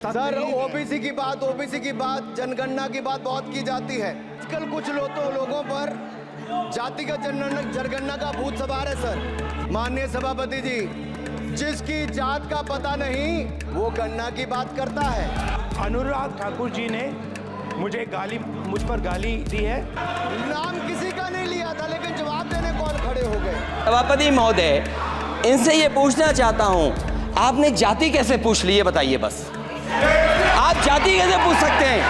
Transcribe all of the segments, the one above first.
Sir OBC की बात जनगणना की बात बहुत की जाती है। आजकल कुछ लोगों पर जातिगत जनगणना का भूत सवार है। सर माननीय सभापति जी, जिसकी जात का पता नहीं वो गणना की बात करता है। अनुराग ठाकुर जी ने मुझ पर गाली दी है। नाम किसी का नहीं लिया था, लेकिन जवाब देने कौन खड़े हो गए। सभापति महोदय, इनसे ये पूछना चाहता हूँ, आपने जाति कैसे पूछ ली है बताइए। बस आप जाति कैसे पूछ सकते हैं?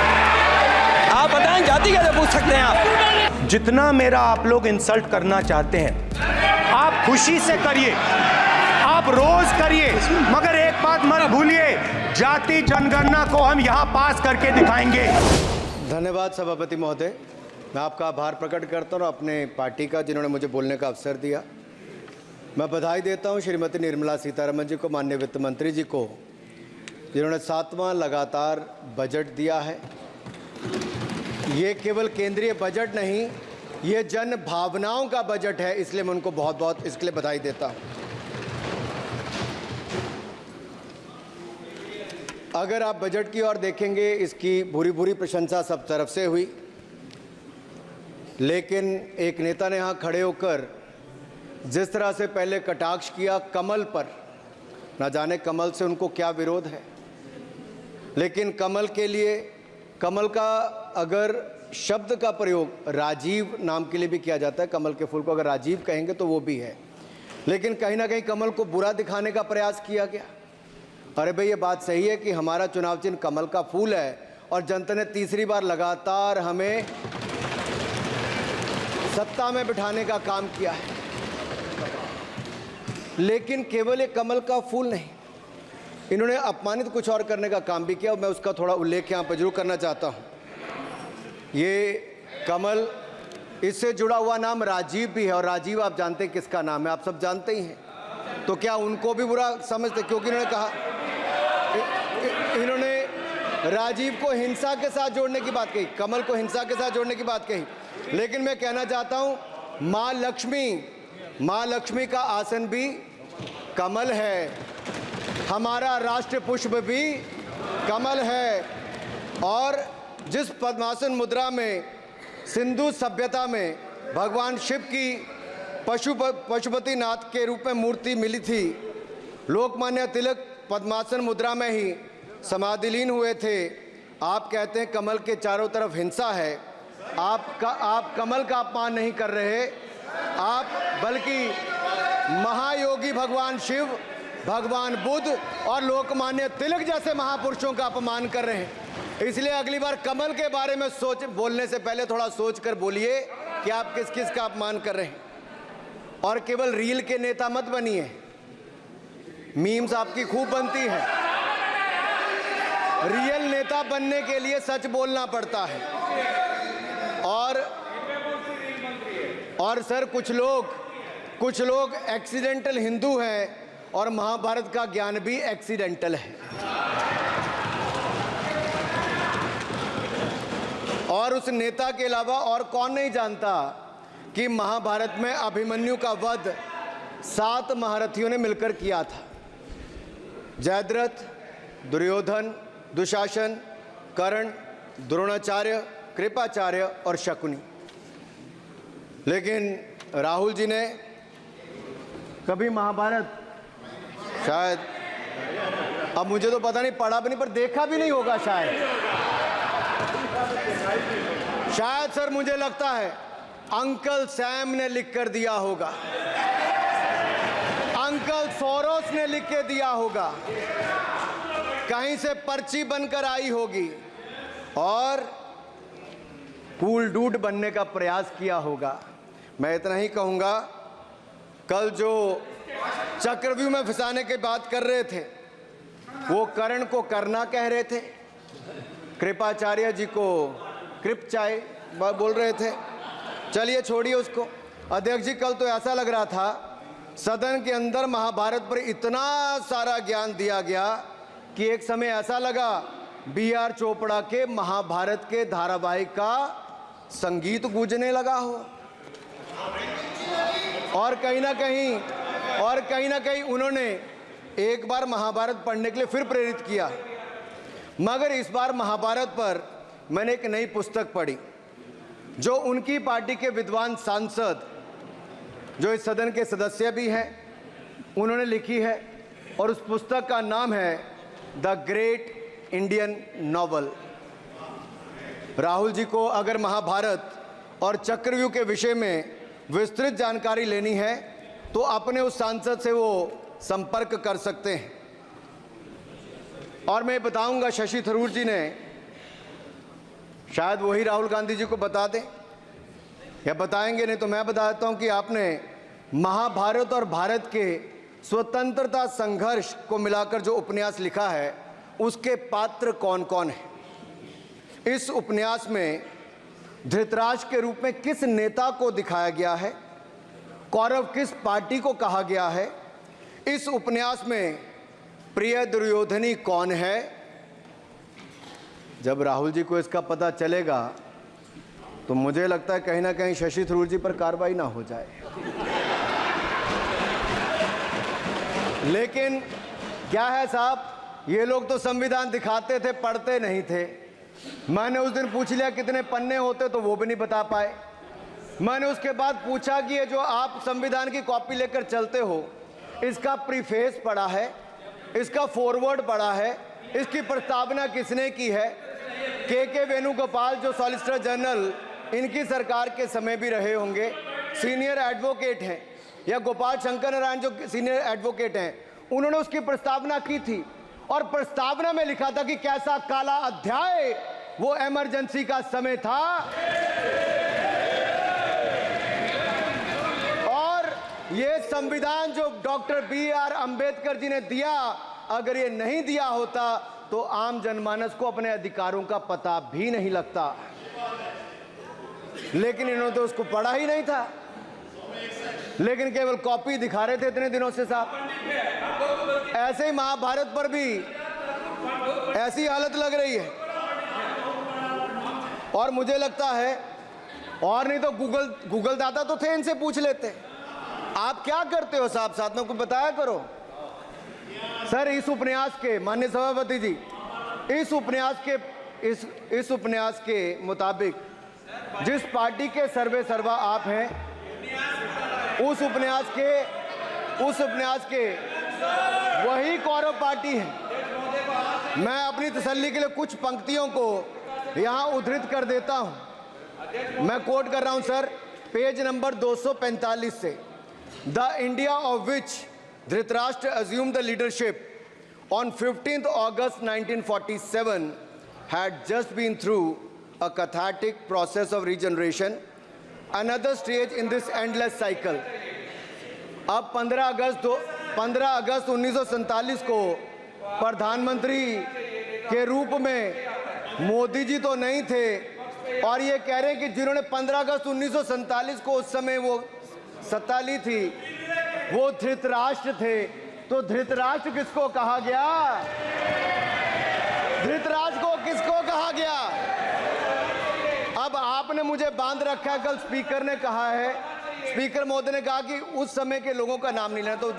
आप बताएं, जाति कैसे पूछ सकते हैं आप? जितना मेरा आप लोग इंसल्ट करना चाहते हैं आप खुशी से करिए, आप रोज करिए, मगर एक बात मत भूलिए, जाति जनगणना को हम यहाँ पास करके दिखाएंगे। धन्यवाद सभापति महोदय, मैं आपका आभार प्रकट करता हूँ अपने पार्टी का, जिन्होंने मुझे बोलने का अवसर दिया। मैं बधाई देता हूँ श्रीमती निर्मला सीतारमण जी को, माननीय वित्त मंत्री जी को, जिन्होंने 7वां लगातार बजट दिया है। ये केवल केंद्रीय बजट नहीं, ये जन भावनाओं का बजट है, इसलिए मैं उनको बहुत बहुत इसके लिए बधाई देता हूँ। अगर आप बजट की ओर देखेंगे, इसकी भूरी भूरी प्रशंसा सब तरफ से हुई, लेकिन एक नेता ने यहाँ खड़े होकर जिस तरह से पहले कटाक्ष किया कमल पर, ना जाने कमल से उनको क्या विरोध है, लेकिन कमल के लिए, कमल का अगर शब्द का प्रयोग राजीव नाम के लिए भी किया जाता है, कमल के फूल को अगर राजीव कहेंगे तो वो भी है, लेकिन कहीं ना कहीं कमल को बुरा दिखाने का प्रयास किया गया। अरे भाई, ये बात सही है कि हमारा चुनाव चिन्ह कमल का फूल है और जनता ने तीसरी बार लगातार हमें सत्ता में बिठाने का काम किया है, लेकिन केवल ये कमल का फूल नहीं, इन्होंने अपमानित कुछ और करने का काम भी किया और मैं उसका थोड़ा उल्लेख यहाँ पर जरूर करना चाहता हूँ। ये कमल, इससे जुड़ा हुआ नाम राजीव भी है, और राजीव आप जानते हैं किसका नाम है, आप सब जानते ही हैं, तो क्या उनको भी बुरा समझते? क्योंकि इन्होंने कहा, इन्होंने राजीव को हिंसा के साथ जोड़ने की बात कही, कमल को हिंसा के साथ जोड़ने की बात कही, लेकिन मैं कहना चाहता हूँ माँ लक्ष्मी का आसन भी कमल है, हमारा राष्ट्र पुष्प भी कमल है, और जिस पद्मासन मुद्रा में सिंधु सभ्यता में भगवान शिव की पशुपति नाथ के रूप में मूर्ति मिली थी, लोकमान्य तिलक पद्मासन मुद्रा में ही समाधिलीन हुए थे। आप कहते हैं कमल के चारों तरफ हिंसा है। आप कमल का अपमान नहीं कर रहे, आप बल्कि महायोगी भगवान शिव, भगवान बुद्ध और लोकमान्य तिलक जैसे महापुरुषों का अपमान कर रहे हैं। इसलिए अगली बार कमल के बारे में बोलने से पहले थोड़ा सोच कर बोलिए कि आप किस किस का अपमान कर रहे हैं, और केवल रील के नेता मत बनिए। मीम्स आपकी खूब बनती है, रियल नेता बनने के लिए सच बोलना पड़ता है। और सर कुछ लोग एक्सीडेंटल हिंदू हैं और महाभारत का ज्ञान भी एक्सीडेंटल है। और उस नेता के अलावा और कौन नहीं जानता कि महाभारत में अभिमन्यु का वध 7 महारथियों ने मिलकर किया था। जयद्रथ, दुर्योधन, दुशासन, कर्ण, द्रोणाचार्य, कृपाचार्य और शकुनी। लेकिन राहुल जी ने कभी महाभारत, शायद, अब मुझे तो पता नहीं, पढ़ा भी नहीं, पर देखा भी नहीं होगा शायद सर, मुझे लगता है अंकल सैम ने लिख कर दिया होगा, अंकल सोरोस ने लिख के दिया होगा, कहीं से पर्ची बनकर आई होगी और कूल डूड बनने का प्रयास किया होगा। मैं इतना ही कहूँगा, कल जो चक्रव्यूह में फंसाने की बात कर रहे थे, वो कर्ण को करना कह रहे थे, कृपाचार्य जी को कृपचाय बोल रहे थे। चलिए छोड़िए उसको। अध्यक्ष जी, कल तो ऐसा लग रहा था सदन के अंदर महाभारत पर इतना सारा ज्ञान दिया गया कि एक समय ऐसा लगा BR चोपड़ा के महाभारत के धारावाहिक का संगीत गूंजने लगा हो। और कहीं ना कहीं उन्होंने एक बार महाभारत पढ़ने के लिए फिर प्रेरित किया। मगर इस बार महाभारत पर मैंने एक नई पुस्तक पढ़ी जो उनकी पार्टी के विद्वान सांसद जो इस सदन के सदस्य भी हैं उन्होंने लिखी है, और उस पुस्तक का नाम है the great Indian novel. Rahul ji को अगर महाभारत और चक्रव्यूह के विषय में विस्तृत जानकारी लेनी है तो अपने उस सांसद से वो संपर्क कर सकते हैं। और मैं बताऊंगा, शशि थरूर जी ने शायद वही राहुल गांधी जी को बता दें या बताएंगे, नहीं तो मैं बता देता हूं कि आपने महाभारत और भारत के स्वतंत्रता संघर्ष को मिलाकर जो उपन्यास लिखा है उसके पात्र कौन कौन हैं। इस उपन्यास में धृतराष्ट्र के रूप में किस नेता को दिखाया गया है, कौरव किस पार्टी को कहा गया है, इस उपन्यास में प्रिय दुर्योधनी कौन है। जब राहुल जी को इसका पता चलेगा तो मुझे लगता है कहीं ना कहीं शशि थरूर जी पर कार्रवाई ना हो जाए। लेकिन क्या है साहब, ये लोग तो संविधान दिखाते थे, पढ़ते नहीं थे। मैंने उस दिन पूछ लिया कितने पन्ने होते, तो वो भी नहीं बता पाए। मैंने उसके बाद पूछा कि ये जो आप संविधान की कॉपी लेकर चलते हो, इसका प्रीफेस पढ़ा है, इसका फॉरवर्ड पढ़ा है, इसकी प्रस्तावना किसने की है। के वेणुगोपाल जो सॉलिसिटर जनरल इनकी सरकार के समय भी रहे होंगे, सीनियर एडवोकेट हैं, या गोपाल शंकर नारायण जो सीनियर एडवोकेट हैं, उन्होंने उसकी प्रस्तावना की थी और प्रस्तावना में लिखा था कि कैसा काला अध्याय वो इमरजेंसी का समय था। और ये संविधान जो डॉक्टर BR अंबेडकर जी ने दिया, अगर ये नहीं दिया होता तो आम जनमानस को अपने अधिकारों का पता भी नहीं लगता। लेकिन इन्होंने तो उसको पढ़ा ही नहीं था, लेकिन केवल कॉपी दिखा रहे थे इतने दिनों से साहब। ऐसे ही महाभारत पर भी ऐसी हालत लग रही है। और मुझे लगता है, और नहीं तो गूगल दादा तो थे, इनसे पूछ लेते आप क्या करते हो साहब, साथ में कुछ बताया करो। सर इस उपन्यास के, माननीय सभापति जी, इस उपन्यास के मुताबिक जिस पार्टी के सर्वे सर्वा आप हैं, उस उपन्यास के वही कौरव पार्टी है। मैं अपनी तसल्ली के लिए कुछ पंक्तियों को यहाँ उद्धृत कर देता हूँ। मैं कोट कर रहा हूँ सर, पेज नंबर 245 से। The India of which Dhritarashtra assumed the leadership on 15th August 1947 had just been through a cathartic process of regeneration, another stage in this endless cycle. अब 15 अगस्त 1947 को प्रधानमंत्री के रूप में मोदी जी तो नहीं थे, और ये कह रहे हैं कि जिन्होंने 15 अगस्त 1947 को उस समय वो सत्ता ली थी वो धृतराष्ट्र थे। तो धृतराष्ट्र किसको कहा गया? धृतराष्ट्र को किसको कहा गया? अब आपने मुझे बांध रखा है। कल स्पीकर ने कहा है, स्पीकर महोदय ने कहा कि उस समय के लोगों का नाम नहीं लेना। तो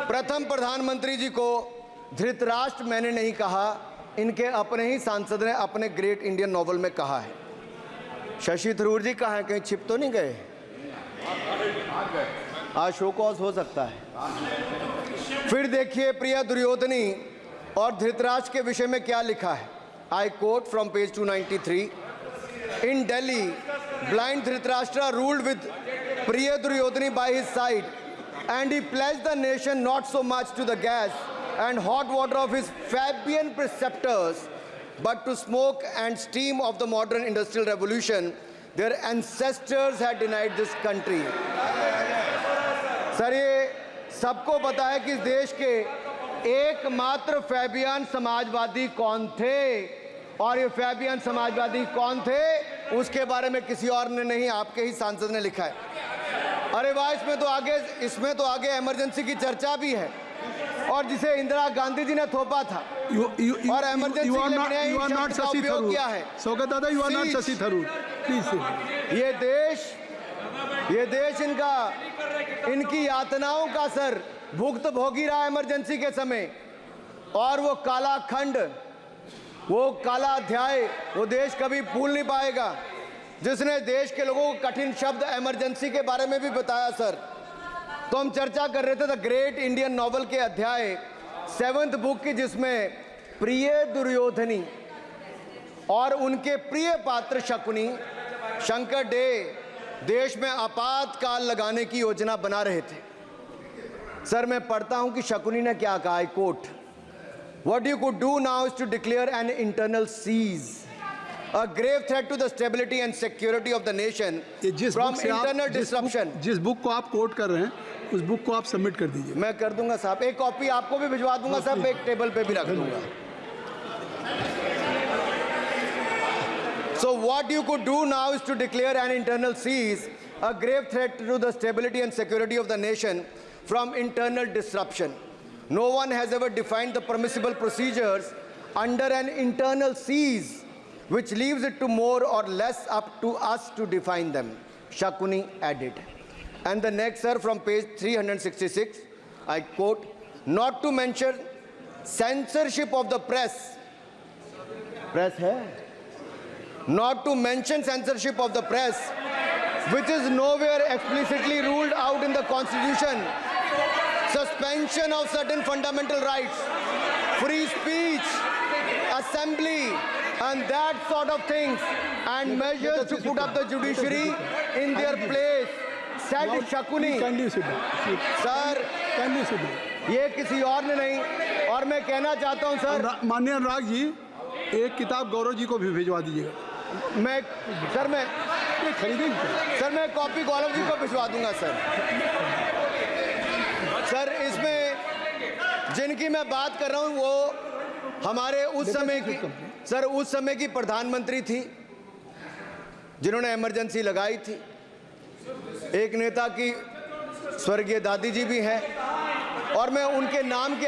प्रथम प्रधानमंत्री जी को धृतराष्ट्र मैंने नहीं कहा, इनके अपने ही सांसद ने अपने ग्रेट इंडियन नॉवल में कहा है। शशि थरूर जी कहाँ हैं? कहीं छिप तो नहीं गए? आज शो कॉज हो सकता है। फिर देखिए प्रिय दुर्योधनी और धृतराष्ट्र के विषय में क्या लिखा है। I quote from page 293। In Delhi blind Dhritarashtra ruled with Priya Duryodhani by his side and he pledged the nation not so much to the gas and hot water of his Fabian preceptors but to smoke and steam of the modern industrial revolution. Their ancestors had denied this country. Sir ये सबको पता है कि इस देश के एकमात्र Fabian Samajwadi कौन थे, और ये फैबियन समाजवादी कौन थे उसके बारे में किसी और ने नहीं, आपके ही सांसद ने लिखा है। अरे वाह, इसमें तो आगे इमरजेंसी की चर्चा भी है, और जिसे इंदिरा गांधी जी ने थोपा था और इमरजेंसी के लिए उपयोग किया है। स्वागत दादा, you are not Shashi Tharoor please. ये देश इनकी यातनाओं का सर भुगत भोगी रहा इमरजेंसी के समय, और वो काला खंड वो काला अध्याय वो देश कभी भूल नहीं पाएगा, जिसने देश के लोगों को कठिन शब्द इमरजेंसी के बारे में भी बताया। सर, तो हम चर्चा कर रहे थे द ग्रेट इंडियन नॉवल के अध्याय 7th बुक की, जिसमें प्रिय दुर्योधनी और उनके प्रिय पात्र शकुनी शंकर डे देश में आपातकाल लगाने की योजना बना रहे थे। सर, मैं पढ़ता हूं कि शकुनी ने क्या कहा, I quote, What you could do now is to declare an internal seize, a grave threat to the stability and security of the nation ये जिस from बुक से आप internal disruption। जिस बुक को आप कोट कर रहे हैं उस बुक को आप सबमिट कर दीजिए। मैं कर दूंगा साहब, एक कॉपी आपको भी भिजवा दूंगा साहब, एक टेबल पे भी रख दूंगा। So what you could do now is to declare an internal seize, a grave threat to the stability and security of the nation from internal disruption. No one has ever defined the permissible procedures under an internal seize, which leaves it to more or less up to us to define them, Shakuni added. And the next, sir, from page 366, I quote, not to mention censorship of the press. Press hai? Not to mention censorship of the press, which is nowhere explicitly ruled out in the Constitution. Suspension of certain fundamental rights, free speech, assembly, and that sort of things, and measures to put up the judiciary in their place, said Shakuni. Sir, ये किसी और ने नहीं, और मैं कहना चाहता हूं सर, माननीय अनुराग जी, एक किताब गौरव जी को भी भिजवा दीजिएगा। मैं खरीदेंगे सर, मैं कॉपी गौरव जी को भिजवा दूंगा सर। सर, इसमें जिनकी मैं बात कर रहा हूं वो हमारे उस समय की, सर, उस समय की प्रधानमंत्री थी जिन्होंने इमरजेंसी लगाई थी। एक नेता की स्वर्गीय दादी जी भी हैं, और मैं उनके नाम के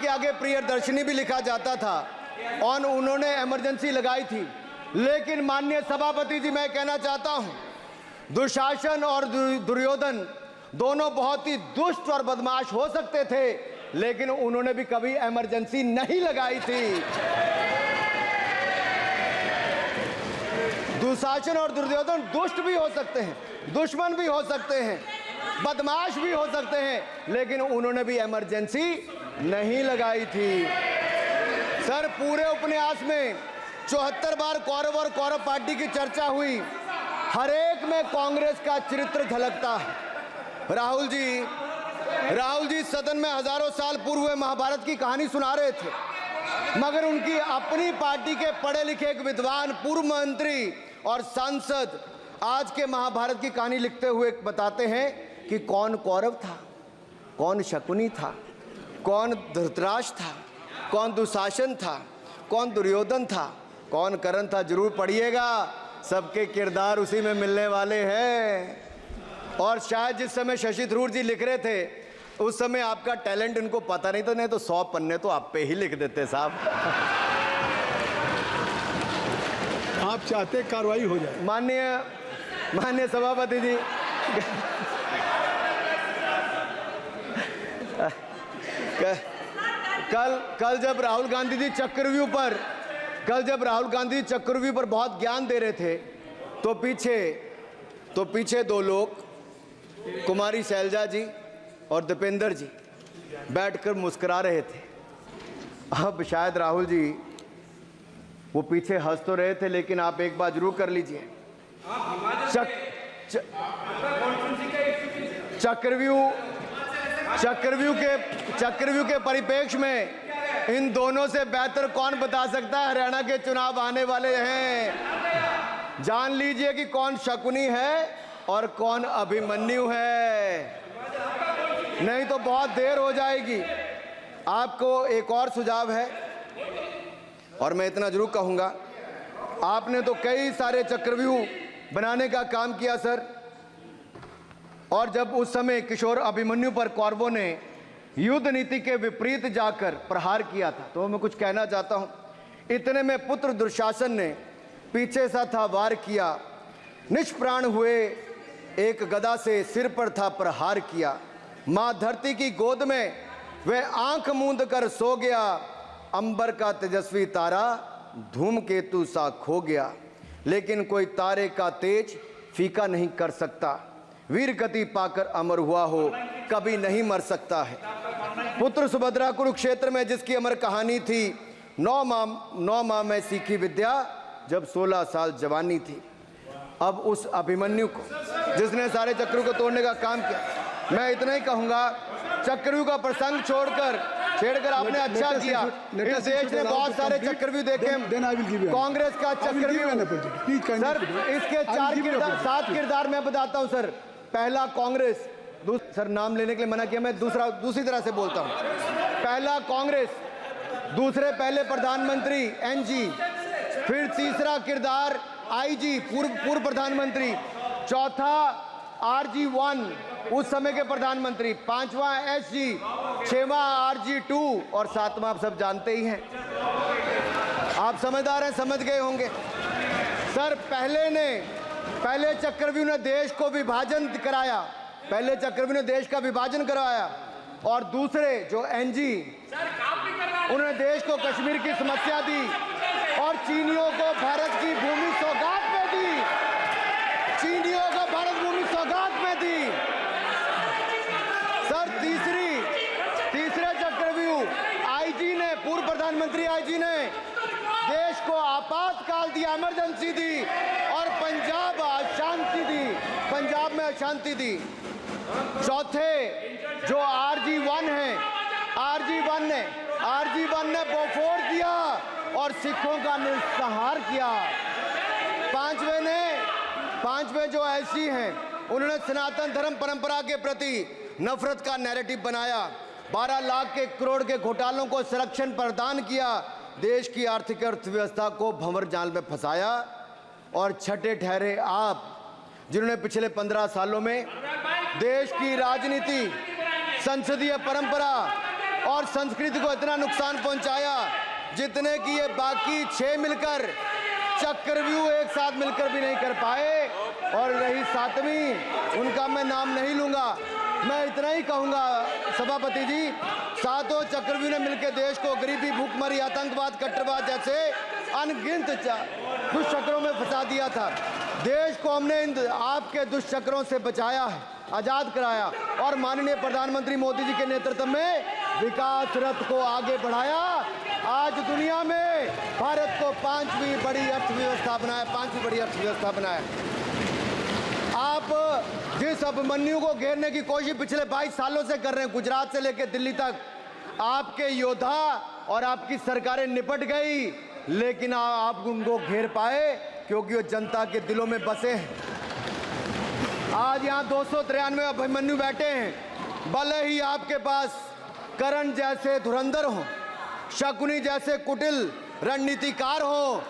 आगे प्रियदर्शनी भी लिखा जाता था, और उन्होंने इमरजेंसी लगाई थी। लेकिन माननीय सभापति जी, मैं कहना चाहता हूं, दुशासन और दुर्योधन दोनों बहुत ही दुष्ट और बदमाश हो सकते थे, लेकिन उन्होंने भी कभी इमरजेंसी नहीं लगाई थी। दुशासन और दुर्योधन दुष्ट भी हो सकते हैं, दुश्मन भी हो सकते हैं, बदमाश भी हो सकते हैं, लेकिन उन्होंने भी इमरजेंसी नहीं लगाई थी। सर, पूरे उपन्यास में 74 बार कौरव और कौरव पार्टी की चर्चा हुई, हर एक में कांग्रेस का चरित्र झलकता है। राहुल जी सदन में हजारों साल पूर्व हुए महाभारत की कहानी सुना रहे थे, मगर उनकी अपनी पार्टी के पढ़े लिखे एक विद्वान पूर्व मंत्री और सांसद आज के महाभारत की कहानी लिखते हुए बताते हैं कि कौन कौरव था, कौन शकुनी था, कौन धृतराष्ट्र था, कौन दुशासन था, कौन दुर्योधन था, कौन कर्ण था। जरूर पढ़िएगा, सबके किरदार उसी में मिलने वाले हैं। और शायद जिस समय शशि थरूर जी लिख रहे थे, उस समय आपका टैलेंट इनको पता नहीं था, नहीं तो 100 पन्ने तो आप पे ही लिख देते साहब। आप चाहते कार्रवाई हो जाए। माननीय सभापति जी, कल जब राहुल गांधी जी चक्रव्यूह पर बहुत ज्ञान दे रहे थे, तो पीछे दो लोग, कुमारी शैलजा जी और दीपेंद्र जी, बैठकर मुस्कुरा रहे थे। अब शायद राहुल जी वो पीछे हंस तो रहे थे, लेकिन आप एक बात जरूर कर लीजिए, चक्रव्यूह के परिप्रेक्ष्य में इन दोनों से बेहतर कौन बता सकता है, हरियाणा के चुनाव आने वाले हैं। जान लीजिए कि कौन शकुनी है और कौन अभिमन्यु है, नहीं तो बहुत देर हो जाएगी। आपको एक और सुझाव है, और मैं इतना जरूर कहूंगा, आपने तो कई सारे चक्रव्यूह बनाने का काम किया सर, और जब उस समय किशोर अभिमन्यु पर कौरवों ने युद्ध नीति के विपरीत जाकर प्रहार किया था, तो मैं कुछ कहना चाहता हूं। इतने में पुत्र दुशासन ने पीछे सा था वार किया, निष्प्राण हुए एक गदा से सिर पर था प्रहार किया। मां धरती की गोद में वह आंख मूंद कर सो गया, अंबर का तेजस्वी तारा धूमकेतु सा खो गया, लेकिन कोई तारे का तेज फीका नहीं कर सकता। वीर गति पाकर अमर हुआ हो कभी नहीं मर सकता है। पुत्र सुभद्रा कुरुक्षेत्र में जिसकी अमर कहानी थी, 9 माह में सीखी विद्या जब 16 साल जवानी थी। अब उस अभिमन्यु को जिसने सारे चक्रव्यूह को तोड़ने का काम किया, मैं इतना ही कहूंगा, चक्रव्यूह का प्रसंग छेड़कर आपने अच्छा किया। इस देश ने बहुत सारे चक्रव्यूह देखे, कांग्रेस का चक्रव्यूह सर, इसके 7 किरदार मैं बताता हूं सर। पहला कांग्रेस, सर नाम लेने के लिए मना किया, मैं दूसरी तरह से बोलता हूं। पहला कांग्रेस, दूसरे पहले प्रधानमंत्री एनजी, फिर तीसरा किरदार आईजी पूर्व प्रधानमंत्री, चौथा RG1 उस समय के प्रधानमंत्री, 5वां SG, 6वां RG2 और 7वां आप सब जानते ही हैं। आप समझदार हैं, समझ गए होंगे सर। पहले चक्रव्यूह ने देश को विभाजन कराया, पहले चक्रव्यूह ने देश का विभाजन करवाया, और दूसरे जो एनजी उन्होंने देश को कश्मीर की समस्या दी और चीनियों को भारत की भूमि सौगात में दी, चीनियों को भारत भूमि सौगात में दी। सर तीसरे चक्रव्यूह आईजी ने, पूर्व प्रधानमंत्री आईजी ने देश को आपातकाल दी, इमरजेंसी दी और पंजाब में अशांति दी। चौथे जो RG1 है, RG1 ने बोफोर्स दिया और सिखों का निस्सहार किया। पांचवें जो ऐसी हैं, उन्होंने सनातन धर्म परंपरा के प्रति नफरत का नैरेटिव बनाया, 12 लाख के करोड़ के घोटालों को संरक्षण प्रदान किया, देश की आर्थिक अर्थव्यवस्था को भंवर जाल में फंसाया। और छठे ठहरे आप, जिन्होंने पिछले 15 सालों में देश की राजनीति, संसदीय परंपरा और संस्कृति को इतना नुकसान पहुंचाया जितने कि ये बाकी 6 मिलकर चक्रव्यूह एक साथ मिलकर भी नहीं कर पाए। और रही 7वीं, उनका मैं नाम नहीं लूंगा, मैं इतना ही कहूंगा सभापति जी, 7 चक्रव्यूह ने मिलकर देश को गरीबी, भूखमरी, आतंकवाद, कट्टरवाद जैसे अनगिनत दुष्चक्रों में फंसा दिया था। देश को हमने इन आपके दुष्चक्रों से बचाया है, आजाद कराया और माननीय प्रधानमंत्री मोदी जी के नेतृत्व में विकास रथ को आगे बढ़ाया। आज दुनिया में भारत को 5वीं बड़ी अर्थव्यवस्था बनाया। आप जिस अभिमन्यु को घेरने की कोशिश पिछले 22 सालों से कर रहे हैं, गुजरात से लेकर दिल्ली तक, आपके योद्धा और आपकी सरकारें निपट गई, लेकिन आप उनको घेर पाए क्योंकि वो जनता के दिलों में बसे हैं। आज यहाँ 293 अभिमन्यु बैठे हैं, भले ही आपके पास करण जैसे धुरंधर हो, शकुनी जैसे कुटिल रणनीतिकार हो,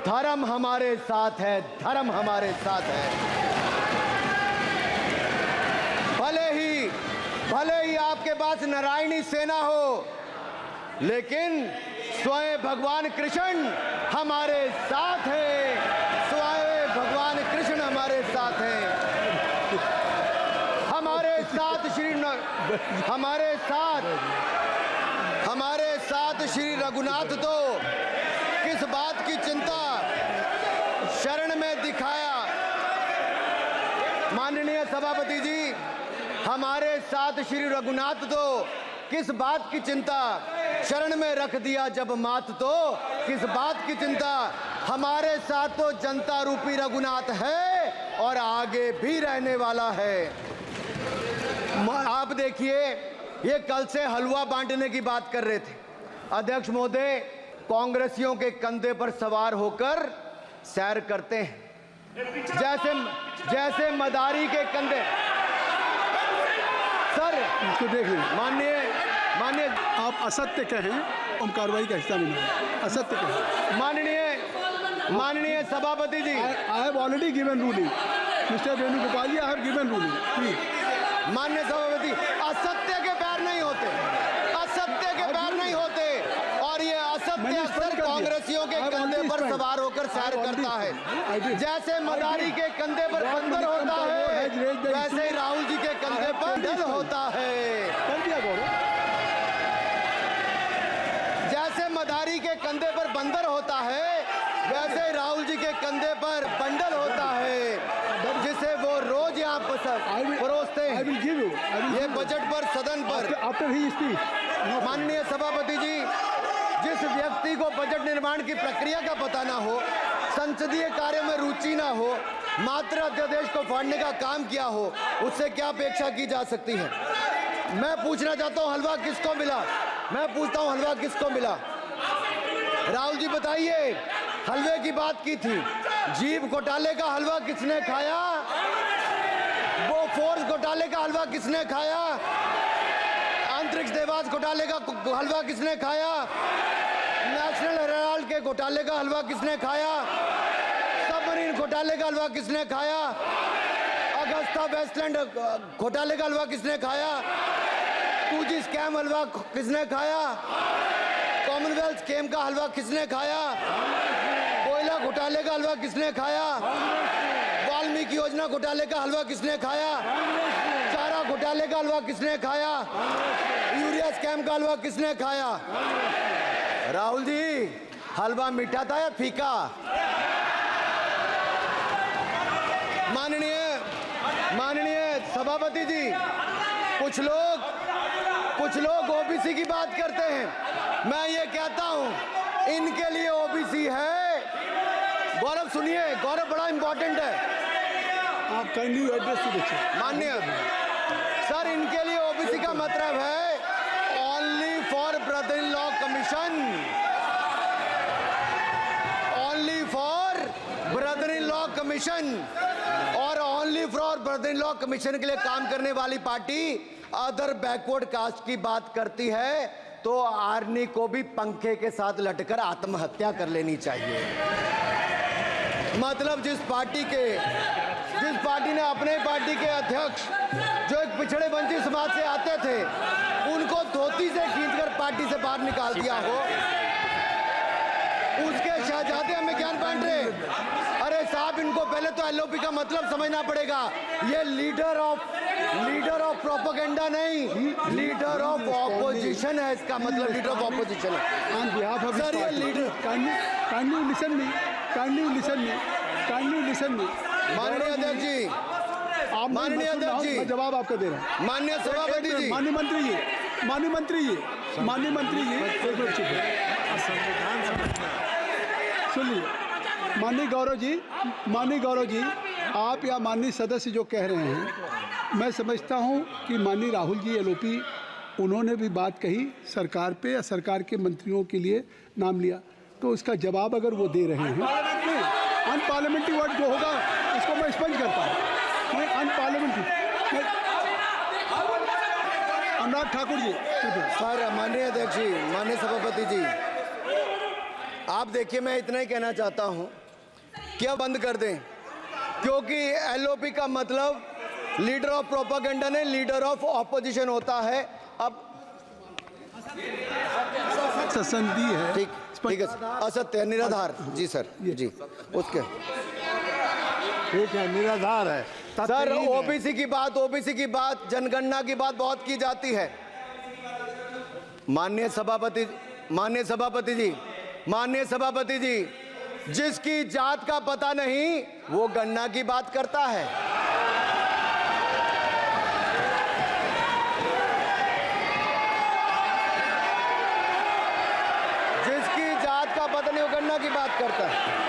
धर्म हमारे साथ है, धर्म हमारे साथ है। भले ही आपके पास नारायणी सेना हो, लेकिन स्वयं भगवान कृष्ण हमारे साथ है, स्वयं भगवान कृष्ण हमारे साथ है। हमारे साथ श्री रघुनाथ तो किस बात की चिंता शरण में दिखाया। माननीय सभापति जी, हमारे साथ श्री रघुनाथ तो किस बात की चिंता शरण में रख दिया जब मात, तो किस बात की चिंता। हमारे साथ तो जनता रूपी रघुनाथ है और आगे भी रहने वाला है। आप देखिए, ये कल से हलवा बांटने की बात कर रहे थे। अध्यक्ष महोदय कांग्रेसियों के कंधे पर सवार होकर सैर करते हैं, जैसे मदारी के कंधे। सर इसको देख लीजिए। माननीय आप असत्य कहें, हम कार्रवाई का हिस्सा नहीं है। असत्य कहें। माननीय सभापति जी, I have already given ruling. Mister Venugopal ji, I have given ruling. Please. माननीय सभापति, असत्य के पैर नहीं होते, असत्य के पैर नहीं होते, और ये असत्य अक्सर कांग्रेसियों के कंधे पर सवार होकर सैर करता है। जैसे मदारी के कंधे पर बंदर होता है, वैसे ही राहुल जी के कंधे पर दल होता है। जैसे हाथी के कंधे पर बंदर होता है, वैसे राहुल जी के कंधे पर बंडल होता है, जिसे वो रोज यहाँ परोसते I हैं। will give you. ये बजट पर, सदन पर। After his speech. माननीय सभापति जी, जिस व्यक्ति को बजट निर्माण की प्रक्रिया का पता ना हो, संसदीय कार्य में रुचि ना हो, मात्र अध्यादेश को फाड़ने का काम किया हो, उससे क्या अपेक्षा की जा सकती है? मैं पूछना चाहता हूं, हलवा किसको मिला? मैं पूछता हूं, हलवा किसको मिला? राहुल जी बताइए, हलवे की बात की थी, जीप घोटाले का हलवा किसने खाया? वो फोर्स घोटाले का हलवा किसने खाया? अंतरिक्ष देवास घोटाले का हलवा किसने खाया? नेशनल हेराल्ड के घोटाले का हलवा किसने खाया? सबमरीन घोटाले का हलवा किसने खाया? अगस्ता वेस्टलैंड घोटाले का हलवा किसने खाया? 2G स्कैम हलवा किसने खाया? कॉमनवेल्थ स्कीम का हलवा किसने खाया? कोयला घोटाले का हलवा किसने खाया? वाल्मीकि योजना घोटाले का हलवा किसने खाया? चारा घोटाले का हलवा किसने खाया? यूरिया स्कैम का हलवा किसने खाया? राहुल जी, हलवा मीठा था या फीका? माननीय सभापति जी, कुछ लोग ओबीसी की बात करते हैं। मैं ये कहता हूं, इनके लिए ओबीसी है। गौरव सुनिए, गौरव बड़ा इंपॉर्टेंट है। आप काइंडली एड्रेस टू द माननीय सर, इनके लिए ओबीसी का मतलब है only for brother in law commission, only for brother in law commission. और only for brother in law commission के लिए काम करने वाली पार्टी अदर बैकवर्ड कास्ट की बात करती है तो आर्नी को भी पंखे के साथ लटकर आत्महत्या कर लेनी चाहिए। मतलब जिस पार्टी ने अपने पार्टी के अध्यक्ष जो एक पिछड़े वंचित समाज से आते थे, उनको धोती से खींचकर पार्टी से बाहर निकाल दिया हो, उसके शहजादे हमें ज्ञान बांट रहे। अरे साहब, इनको पहले तो एलओपी का मतलब समझना पड़ेगा। ये लीडर ऑफ प्रोपेगेंडा नहीं, लीडर ऑफ ऑपोजिशन है। इसका मतलब लीडर ऑफ ऑपोजिशन है। On behalf of Sir, ये लीडर kindly listen me. माननीय अध्यक्ष जी, आप माननीय अध्यक्ष जी, मैं जवाब आपका दे रहा हूँ। माननीय सभापति जी, माननीय मंत्री जी, एक मिनट चुप रहिए। सुनिए, माननीय गौरव जी, आप या माननीय सदस्य जो कह रहे हैं, मैं समझता हूं कि माननीय राहुल जी एलओपी, उन्होंने भी बात कही सरकार पे या सरकार के मंत्रियों के लिए नाम लिया, तो उसका जवाब अगर वो दे रहे हैं, अनपार्लियामेंट्री वर्ड जो होगा उसको मैं स्पंज करता हूँ। मैं अनपार्लियामेंट्री अनुराग ठाकुर जी। सर, माननीय अध्यक्ष जी, माननीय सभापति जी, आप देखिए, मैं इतना ही कहना चाहता हूं कि अब बंद कर दें, क्योंकि एलओपी का मतलब लीडर ऑफ प्रोपेगेंडा नहीं, लीडर ऑफ ऑपोजिशन होता है। अब संधि है, ठीक है, असत्य है, निराधार। जी सर, जी, उसके ठीक है, निराधार है सर। ओबीसी की बात, जनगणना की बात बहुत की जाती है। माननीय सभापति जी, जिसकी जात का पता नहीं वो गणना की बात करता है। जिसकी जात का पता नहीं वो गणना की बात करता है।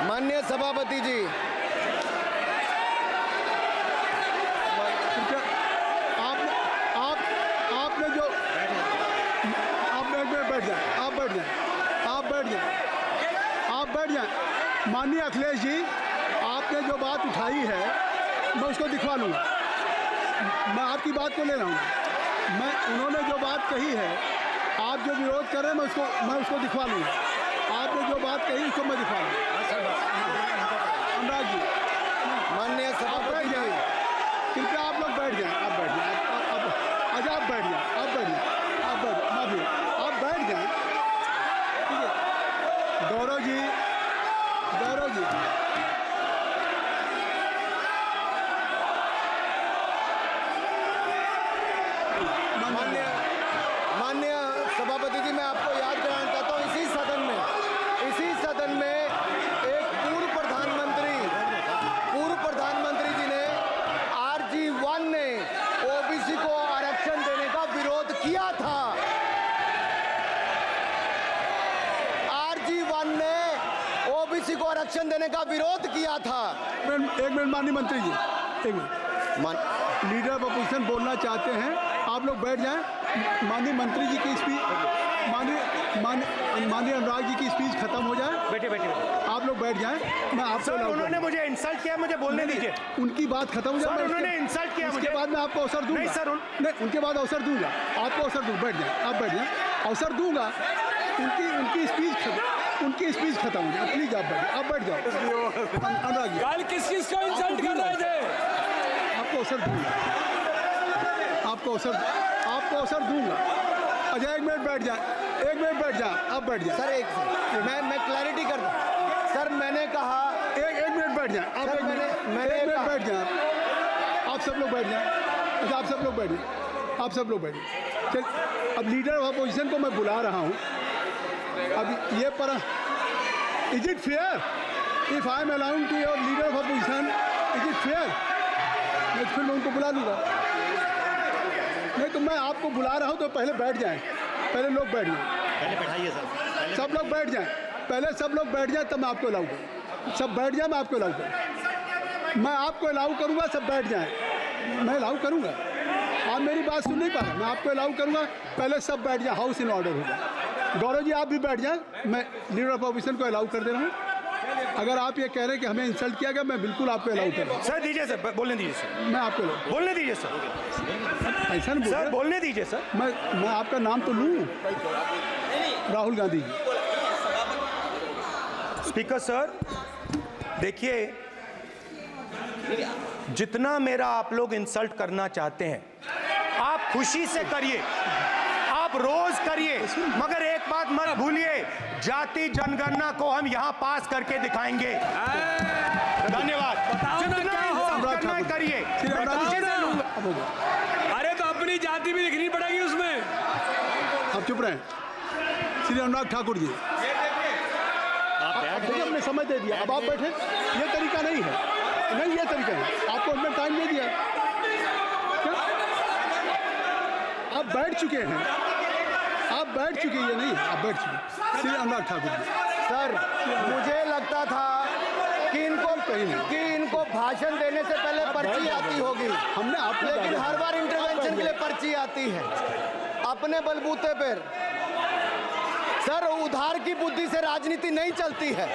माननीय सभापति जी, आपने जो आप बैठ जाएं। माननीय अखिलेश जी, आपने जो बात उठाई है मैं उसको दिखवा लूँगा। मैं आपकी बात को ले रहा हूँ। उन्होंने जो बात कही है, आप जो विरोध कर रहे हैं, मैं उसको दिखवा लूँगा। आपने जो बात कही उसको मैं दिखवा लूँगा। अनुराग जी, माननीय सभापति जी, कृपया आप लोग बैठ जाएं। आप बैठ जाएं। अच्छा, आप बैठ जाएं। ठीक है। गौरव जी, करने का विरोध किया था। एक मिनट माननीय मंत्री जी, एक मिनट। लीडर ऑफ अपोजिशन बोलना चाहते हैं, आप लोग बैठ जाएं। माननीय मंत्री जी की स्पीच, माननीय अनुराग जी की स्पीच खत्म हो जाए। बैठे बैठे आप लोग बैठ जाएं। मैं आपको सर, उन्होंने मुझे इंसल्ट किया, मुझे बोलने दीजिए। उनकी बात खत्म हो जाए। सर, उन्होंने इंसल्ट किया मुझे। उसके बाद मैं आपको अवसर दूंगा। नहीं सर, नहीं, उनके बाद अवसर दूंगा, आपको अवसर दूंगा। बैठ जाएं, आप बैठ जाएं, अवसर दूंगा। उनकी स्पीच खत्म हो जाए। प्लीज आप बैठ जाओ। अनुराग जी, कल किस को इंसल्ट कर रहे थे? आपको अवसर दूंगा, आपको अवसर दूंगा। अजय एक मिनट बैठ जाए, आप बैठ जाए। सर मैं क्लैरिटी कर दूं। सर मैंने कहा एक मिनट बैठ जाए आप। सर, एक मिनट बैठ जाए आप। सब लोग बैठ जाए। अच्छा, आप सब लोग बैठ जाए। चल, अब लीडर ऑफ अपोजिशन को मैं बुला रहा हूँ। अब ये पर is it fair if I am allowing to your leader of opposition, is it fair? मैं फिर मैं उनको बुला लूँगा। नहीं तो मैं आपको बुला रहा हूँ तो पहले बैठ जाएं। पहले लोग बैठ जाएं। पहले बैठाइए सर। सब लोग बैठ जाएं। पहले सब लोग बैठ जाएं तब मैं आपको अलाउ करूँ। सब बैठ जाएं, मैं आपको अलाउ करूँ। मैं आपको अलाउ करूँगा, सब बैठ जाएं। मैं अलाउ करूँगा। आप मेरी बात सुन नहीं पा रहे। मैं आपको अलाउ करूँगा, पहले सब बैठ जाए। हाउस इन ऑर्डर होगा। गौरव जी आप भी बैठ जाएं। मैं लीडर ऑफ अपोजिशन को अलाउ कर दे रहा हूँ। अगर आप ये कह रहे हैं कि हमें इंसल्ट किया गया, मैं बिल्कुल आपको अलाउ कर रहा हूँ। सर दीजिए सर, बोलने दीजिए सर। मैं आपको अलाउ बोलने दीजिए सर। ऐसा नहीं सर बोल बोलने दीजिए सर। मैं आपका नाम तो लूँ। राहुल गांधी जी। स्पीकर सर, देखिए, जितना मेरा आप लोग इंसल्ट करना चाहते हैं, आप खुशी से करिए, आप रोज करिए, मगर एक बात मत भूलिए, जाति जनगणना को हम यहां पास करके दिखाएंगे। धन्यवाद। जितना इंसल्ट करना करिए। अरे तो अपनी जाति भी दिखनी पड़ेगी उसमें। आप चुप रहें। श्री अनुराग ठाकुर जी, देखिए हमने समय दे दिया, अब आप बैठे। ये तरीका नहीं है, नहीं ये तरीका है। आपको हमने टाइम दे दिया। क्या? आप बैठ चुके हैं, आप बैठ चुके। ये नहीं है, आप बैठ चुके। श्री अनुराग ठाकुर जी। सर मुझे लगता था कि इनको भाषण देने से पहले पर्ची आती होगी। हमने आप, लेकिन हर बार इंटरवेंशन के लिए पर्ची आती है अपने बलबूते पर। सर उधार की बुद्धि से राजनीति नहीं चलती है।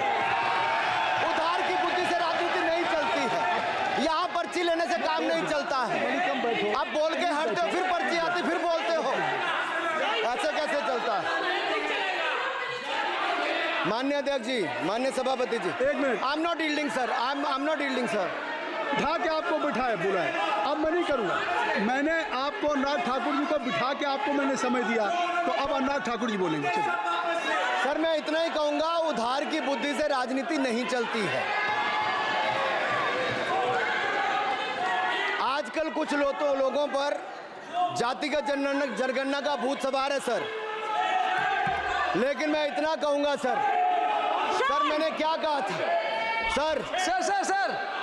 उधार की बुद्धि से राजनीति नहीं चलती है। यहाँ पर्ची लेने से काम नहीं चलता है। आप बोल के हटते हो, फिर पर्ची आती, फिर बोलते हो। ऐसे कैसे चलता है? माननीय अध्यक्ष जी, माननीय सभापति जी, एक minute. I am not yielding sir. I am not yielding sir. बिठा के आपको बिठाया, बुलाया। अब मैं नहीं करूँगा। मैंने आपको अनुराग ठाकुर जी को बिठा के आपको मैंने समय दिया, तो अब अनुराग ठाकुर जी बोलेंगे। चलिए सर मैं इतना ही कहूंगा, उधार की बुद्धि से राजनीति नहीं चलती है। आजकल कुछ लोगों पर जातिगत जनगणना का भूत सवार है सर। लेकिन मैं इतना कहूंगा सर मैंने क्या कहा था सर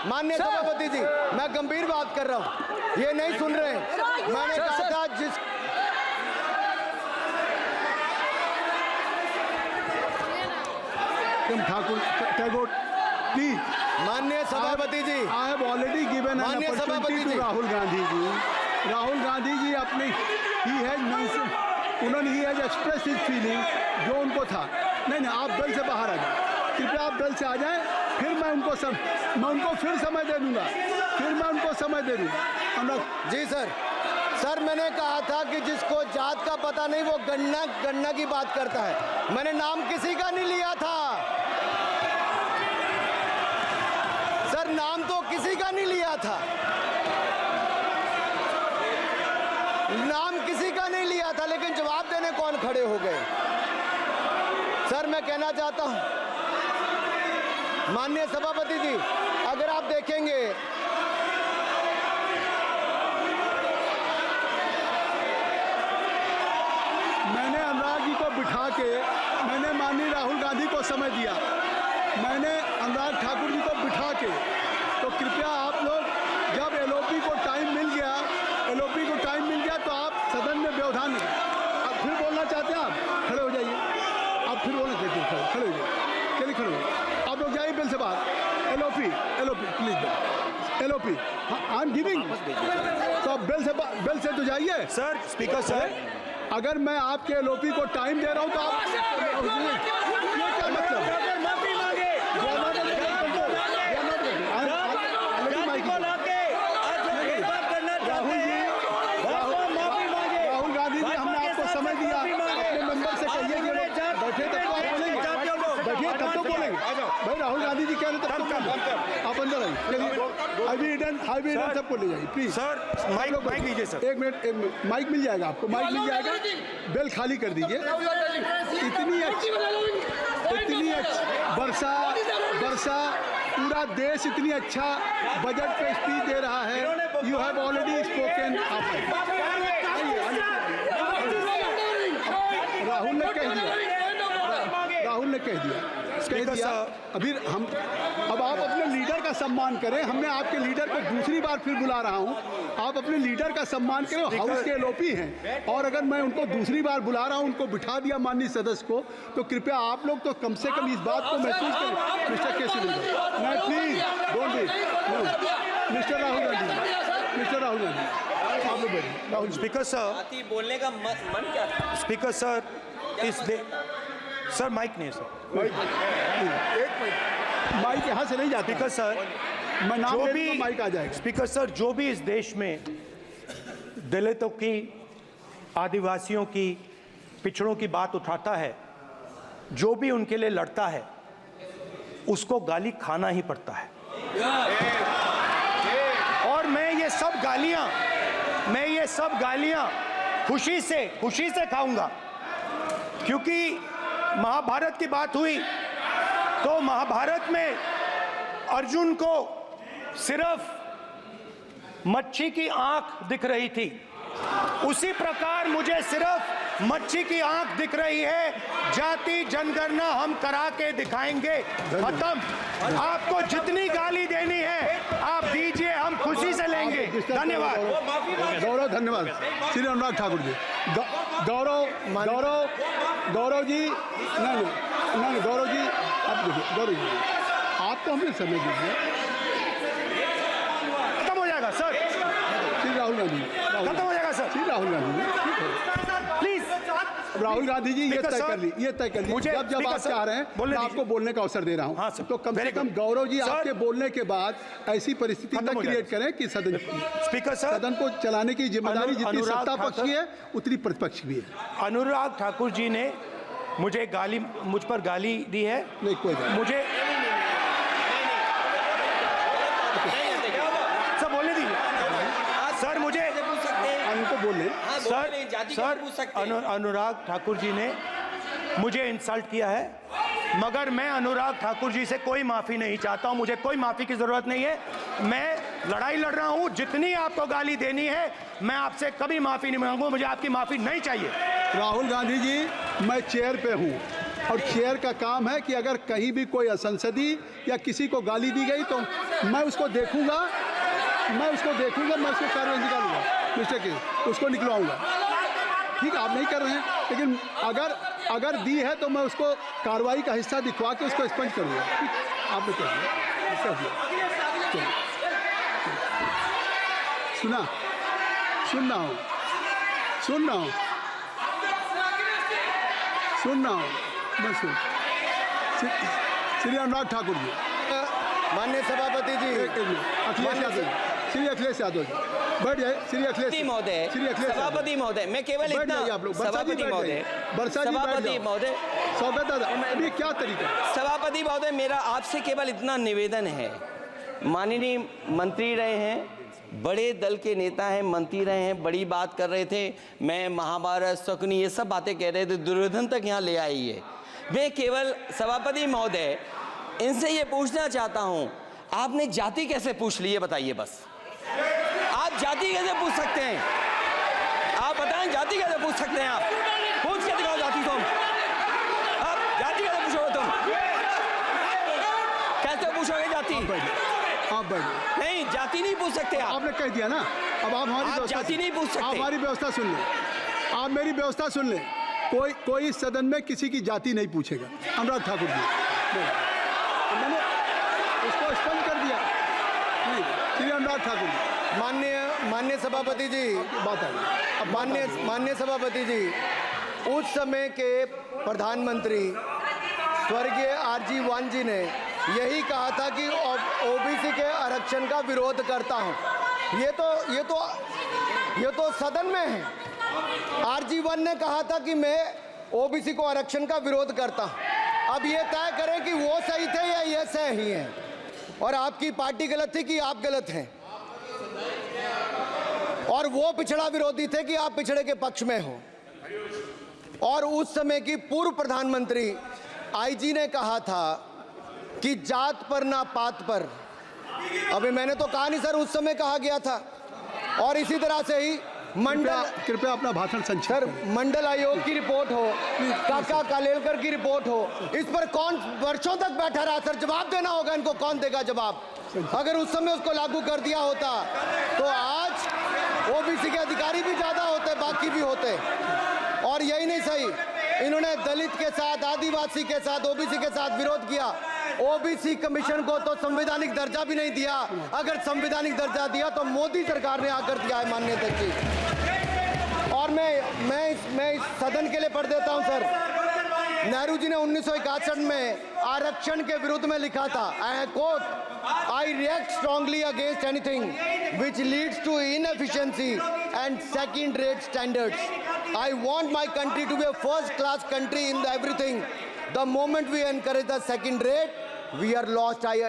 माननीय सभापति जी, मैं गंभीर बात कर रहा हूं, ये नहीं सुन रहे। मैंने कहा था ठाकुर टैगोर प्लीज। माननीय सभापति जी, I have already given an opportunity to Rahul Gandhi ji. Rahul Gandhi ji अपनी he has express his feeling जो उनको था। नहीं आप दल से बाहर आ जाए, कृपया आप दल से आ जाएं। फिर मैं उनको फिर समय दे दूंगा। जी सर मैंने कहा था कि जिसको जात का पता नहीं वो गणना की बात करता है। मैंने नाम किसी का नहीं लिया था सर, नाम तो किसी का नहीं लिया था, नाम किसी का नहीं लिया था, लेकिन जवाब देने कौन खड़े हो गए। सर मैं कहना चाहता हूं माननीय सभापति जी, अगर आप देखेंगे मैंने अनुराग जी को बिठा के मैंने माननीय राहुल गांधी को समय दिया। मैंने अनुराग ठाकुर जी को बिठा के, तो कृपया आप लोग जब एलओपी को टाइम मिल गया तो आप सदन में व्यवधान अब फिर बोलना चाहते हैं। आप खड़े हो जाइए, आप फिर बोलना चाहते हैं, खड़े हो जाइए। चलिए खड़े हो, आप लोग जाइए बिल से बाहर। LOP please LOP I am giving. तो आप बेल से तो जाइए सर स्पीकर सर, अगर मैं आपके एलओपी को टाइम दे रहा हूं तो आप ये क्या मतलब? माफी मांगे राहुल गांधी जी, हमने आपको समय दिया, अपने मेंबर से कहिए कि बैठे तब तो आप बोलेंगे, बैठिए तब तो बोलेंगे भाई। राहुल गांधी जी कह रहे तब तो बोलेंगे। आप अंदर आइए, हाईवे सबको ले जाइए प्लीज। सर माइक लीजिए सर। एक मिनट माइक मिल जाएगा आपको, माइक मिल जाएगा। बेल खाली कर दीजिए। इतनी अच्छी वर्षा पूरा देश इतनी अच्छा बजट पे स्पीच दे रहा है। You have already spoken. Rahul ने कह दिया अभी हम, अब आप अपने लीडर का सम्मान करें। हमने आपके लीडर को दूसरी बार फिर बुला रहा हूं, आप अपने लीडर का सम्मान करें। हाउस के एलओपी हैं और अगर मैं उनको दूसरी बार बुला रहा हूं, उनको बिठा दिया माननीय सदस्य को, तो कृपया आप लोग तो कम से कम इस बात को महसूस करें। मिस्टर केसी नहीं, please don't be mister Rahul Gandhi आप लोग बैठिए। राहुल स्पीकर सर, बोलने का मन क्या था? स्पीकर सर, सर माइक नहीं सर, माइक यहाँ से नहीं जाता। स्पीकर सर, मैं नाम जो ले भी दूंगा, माइक आ जाएगा। स्पीकर सर, जो भी इस देश में दलितों की, आदिवासियों की, पिछड़ों की बात उठाता है, जो भी उनके लिए लड़ता है, उसको गाली खाना ही पड़ता है। और मैं ये सब गालियां खुशी से खाऊंगा, क्योंकि महाभारत की बात हुई तो महाभारत में अर्जुन को सिर्फ मच्छी की आंख दिख रही थी, उसी प्रकार मुझे सिर्फ मच्छी की आंख दिख रही है। जाति जनगणना हम करा के दिखाएंगे, खत्म। आपको जितनी गाली देनी है आप दीजिए, हम खुशी से लेंगे। धन्यवाद गौरव, धन्यवाद श्री अनुराग ठाकुर जी। गौरव जी, नहीं गौरव जी, आप देखिए गौरव जी, आपको हमने समय दीजिए। खत्म हो जाएगा सर, श्री राहुल गांधी, खत्म हो जाएगा सर, श्री राहुल गांधी प्लीज। राहुल गांधी जी, ये तय कर ली मुझे जब आप चाह रहे हैं मैं आपको बोलने का अवसर दे रहा हूं। हाँ सर, तो कम से कम गौरव जी आपके बोलने के बाद ऐसी परिस्थिति न क्रिएट करें कि स्पीकर सर, सदन को चलाने की जिम्मेदारी जितनी सत्ता पक्ष की है उतनी प्रतिपक्ष भी है। अनुराग ठाकुर जी ने मुझ पर गाली दी है। नहीं कोई मुझे सब बोलने दीजिए सर, मुझे उनको बोले सर अनुराग ठाकुर जी ने मुझे इंसल्ट किया है, मगर मैं अनुराग ठाकुर जी से कोई माफ़ी नहीं चाहता हूं। मुझे कोई माफ़ी की ज़रूरत नहीं है। मैं लड़ाई लड़ रहा हूं, जितनी आपको गाली देनी है मैं आपसे कभी माफ़ी नहीं मांगूंगा, मुझे आपकी माफ़ी नहीं चाहिए। राहुल गांधी जी, मैं चेयर पे हूं और चेयर का काम है कि अगर कहीं भी कोई असंसदीय या किसी को गाली दी गई तो मैं उसको देखूंगा, मैं उसको कार्रवाई निकालूंगा, मिस्टर के उसको निकलवाऊंगा। ठीक है, आप नहीं कर रहे हैं, लेकिन अगर दी है तो मैं उसको कार्रवाई का हिस्सा दिखवा के उसको स्पंज करूंगा। ठीक, आपने कह दिया। सुन रहा हूँ मैं श्री अनुराग ठाकुर जी, माननीय सभापति जी, अखिलेश यादव जी बैठ जाए। श्री अखिलेश महोदय, सभापति महोदय, मैं केवल इतना, सभापति महोदय, स्वागत है। क्या तरीका? सभापति महोदय, मेरा आपसे केवल इतना निवेदन है, माननीय मंत्री रहे हैं, बड़े दल के नेता हैं, मंत्री रहे हैं, बड़ी बात कर रहे थे, मैं महाभारत शकुनी ये सब बातें कह रहे थे, दुर्योधन तक यहाँ ले आई है। मैं केवल सभापति महोदय इनसे ये पूछना चाहता हूँ, आपने जाति कैसे पूछ ली है बताइए बस। आप जाति कैसे पूछ सकते हैं? आप बताएं, जाति कैसे पूछ सकते हैं? आप पूछ के दिखाओ जाति तुम। आप जाति कैसे पूछोगे तुम? कैसे पूछोगे जाति? आप बैठ। नहीं, जाति नहीं पूछ सकते आप। आपने कह दिया ना, अब आप हमारी जाति नहीं पूछ सकते। आप हमारी व्यवस्था सुन लें, आप मेरी व्यवस्था सुन लें। कोई सदन में किसी की जाति नहीं पूछेगा। अनुराग ठाकुर जी, उसको स्पष्ट कर दिया। नहीं, श्री अनुराग ठाकुर जी, माननीय सभापति जी, बात आ गई। माननीय सभापति जी, उस समय के प्रधानमंत्री स्वर्गीय आरजी वान जी ने यही कहा था कि ओबीसी के आरक्षण का विरोध करता हूं। ये तो सदन में है। आरजी वान ने कहा था कि मैं ओबीसी को आरक्षण का विरोध करता हूं। अब ये तय करें कि वो सही थे या ये सही हैं, और आपकी पार्टी गलत थी कि आप गलत हैं, और वो पिछड़ा विरोधी थे कि आप पिछड़े के पक्ष में हो। और उस समय की पूर्व प्रधानमंत्री आईजी ने कहा था कि जात पर ना पात पर। अभी मैंने तो कहा नहीं सर, उस समय कहा गया था। और इसी तरह से ही कृपया अपना भाषण संक्षिप्त सर, करें। मंडल आयोग की रिपोर्ट हो, काका कालेलकर की रिपोर्ट हो, इस पर कौन वर्षों तक बैठा रहा सर? जवाब देना होगा इनको, कौन देगा जवाब? अगर उस समय उसको लागू कर दिया होता तो आज ओबीसी के अधिकारी भी ज्यादा होते, बाकी भी होते। और यही नहीं सही, इन्होंने दलित के साथ, आदिवासी के साथ, ओबीसी के साथ विरोध किया। ओबीसी कमीशन को तो संवैधानिक दर्जा भी नहीं दिया। अगर संवैधानिक दर्जा दिया तो मोदी सरकार ने आकर दिया है, माननीय अध्यक्ष जी। और मैं इस सदन के लिए पढ़ देता हूं सर। नेहरू जी ने 1961 में आरक्षण के विरुद्ध में लिखा था, I quote, I react strongly against anything which leads to inefficiency and second rate standards. I want my country to be a first class country in everything. The moment we encourage the second rate we are lost, I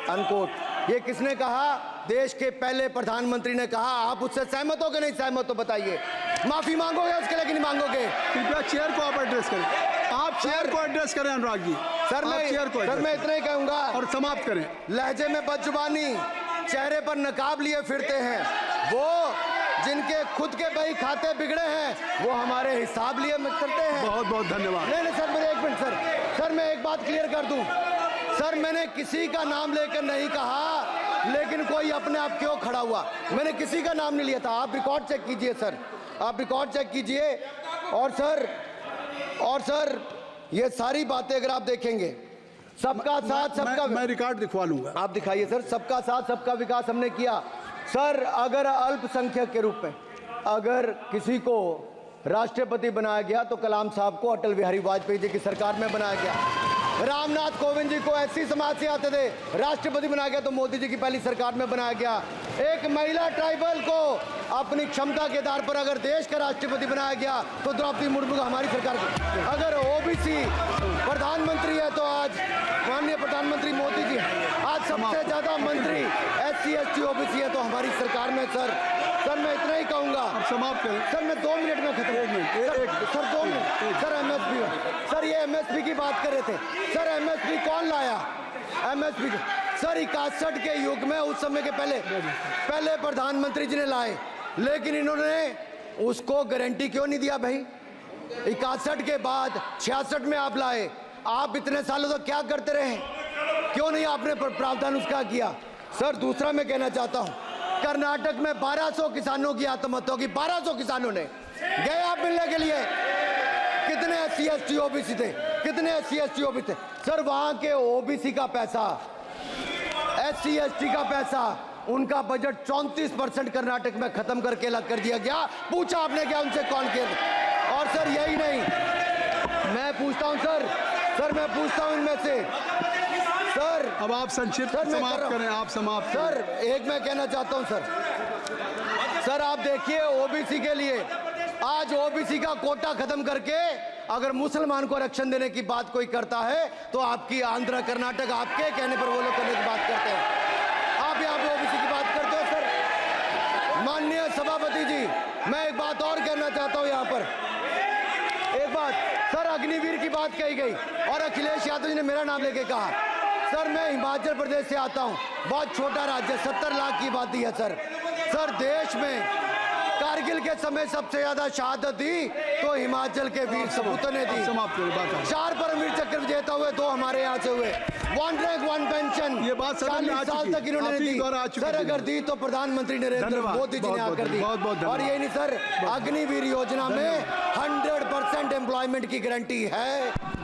unquote. ये किसने कहा? देश के पहले प्रधानमंत्री ने कहा। आप उससे सहमत हो कि नहीं सहमत हो बताइए? माफी मांगोगे उसके लिए कि नहीं मांगोगे? कृपया चेयर को आप एड्रेस करें। आप चेयर को एड्रेस करें अनुराग जी। सर मैं इतना ही कहूंगा और समाप्त करें। लहजे में बदजुबानी, चेहरे पर नकाब लिए फिरते हैं वो जिनके खुद के बही खाते बिगड़े हैं, वो हमारे हिसाब लिए करते हैं। बहुत बहुत धन्यवाद। नहीं सर, मेरे एक मिनट सर, मैं एक बात क्लियर कर दूं सर। मैंने किसी का नाम लेकर नहीं कहा, लेकिन कोई अपने आप क्यों खड़ा हुआ? मैंने किसी का नाम नहीं लिया था। आप रिकॉर्ड चेक कीजिए सर, आप रिकॉर्ड चेक कीजिए। और सर ये सारी बातें अगर आप देखेंगे, सबका साथ सबका, मैं रिकॉर्ड दिखवा लूंगा। आप दिखाइए सर। सबका साथ सबका विकास हमने किया सर। अगर अल्पसंख्यक के रूप में अगर किसी को राष्ट्रपति बनाया गया तो कलाम साहब को अटल बिहारी वाजपेयी जी की सरकार में बनाया गया। रामनाथ कोविंद जी को एससी समाज से आते थे, राष्ट्रपति बनाया गया तो मोदी जी की पहली सरकार में बनाया गया। एक महिला ट्राइबल को अपनी क्षमता के आधार पर अगर देश का राष्ट्रपति बनाया गया तो द्रौपदी मुर्मू को हमारी सरकार को। अगर ओबीसी प्रधानमंत्री है तो आज माननीय प्रधानमंत्री मोदी जी। आज सबसे ज्यादा मंत्री एससी एसटी ओबीसी है तो हमारी सरकार में सर मैं इतना ही कहूंगा। समाप्त करें सर, मैं 2 मिनट में खत्म। 2 मिनट सर। एमएसपी सर, ये एमएसपी की बात कर रहे थे सर। एमएसपी कौन लाया? एमएसपी सर 61 के युग में, उस समय के पहले प्रधानमंत्री जी ने लाए, लेकिन इन्होंने उसको गारंटी क्यों नहीं दिया भाई? 61 के बाद 66 में आप लाए। आप इतने सालों तक क्या करते रहे? क्यों नहीं आपने प्रावधान उसका किया? सर दूसरा मैं कहना चाहता हूं, कर्नाटक में 1200 किसानों की आत्महत्या की। 1200 किसानों ने गए आप मिलने के लिए। कितने एससी एसटी ओबीसी थे? कितने एससी एसटी ओबीसी थे? सर वहां के ओबीसी का पैसा, एससी एसटी का पैसा, उनका बजट 34% कर्नाटक में खत्म करके अलग कर दिया गया। पूछा आपने क्या उनसे? कौन किया? और सर यही नहीं, मैं पूछता हूं सर मैं पूछता हूं इनमें से सर। अब आप संक्षिप्त समाप्त करें। आप समाप्त सर एक मैं कहना चाहता हूं सर आप देखिए ओबीसी के लिए आज ओबीसी का कोटा खत्म करके अगर मुसलमान को आरक्षण देने की बात कोई करता है तो आपकी आंध्र कर्नाटक आपके कहने पर वो लोग करने की बात करते हैं। आप यहाँ पे ओबीसी की बात करते हो सर। माननीय सभापति जी, मैं एक बात और कहना चाहता हूँ यहाँ पर। एक बात सर, अग्निवीर की बात कही गई और अखिलेश यादव जी ने मेरा नाम लेके कहा। सर मैं हिमाचल प्रदेश से आता हूँ, बहुत छोटा राज्य, 70 लाख की आबादी है सर। देश में कारगिल के समय सबसे ज्यादा शहादत दी तो हिमाचल के वीर सपूतों ने दी। समाप्त करो बात आप। 4 परमवीर चक्र विजेता हुए 2 हमारे यहाँ से हुए। 1 रैंक 1 पेंशन ये बात सदन में आ 40 साल चुकी। तक इन्होंने आप ही दी। द्वारा आ चुकी सर थी। अगर दी तो प्रधानमंत्री नरेंद्र धन्यवाद। मोदी जी ने बहुत-बहुत आकर दी। बहुत-बहुत धन्यवाद। और यही नहीं सर, अग्निवीर योजना में 100% एम्प्लॉयमेंट की गारंटी है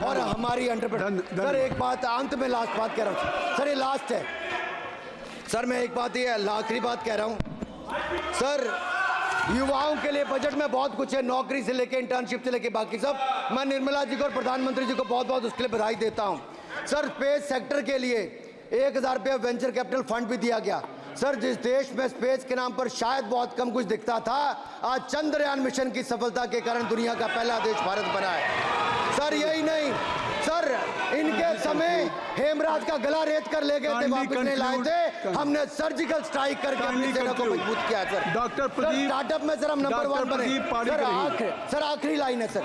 और हमारी 100%। सर एक बात अंत में लास्ट बात कह रहा हूँ सर, ये लास्ट है सर, मैं एक बात ये आखिरी बात कह रहा हूँ सर, युवाओं के लिए बजट में बहुत कुछ है, नौकरी से लेके इंटर्नशिप से लेके बाकी सब। मैं निर्मला जी को और प्रधानमंत्री जी को बहुत बहुत उसके लिए बधाई देता हूँ। सर स्पेस सेक्टर के लिए 1000 रुपये वेंचर कैपिटल फंड भी दिया गया। सर जिस देश में स्पेस के नाम पर शायद बहुत कम कुछ दिखता था, आज चंद्रयान मिशन की सफलता के कारण दुनिया का पहला देश भारत बना है। सर यही नहीं सर, इनके समय हेमराज का गला रेत कर ले गए थे, वापस नहीं लाए थे, हमने सर्जिकल स्ट्राइक करके अपनी सेना को मजबूत किया सर। डॉक्टर प्रदीप, स्टार्टअप में सर हम नंबर 1 बने। सर आखिरी लाइन है सर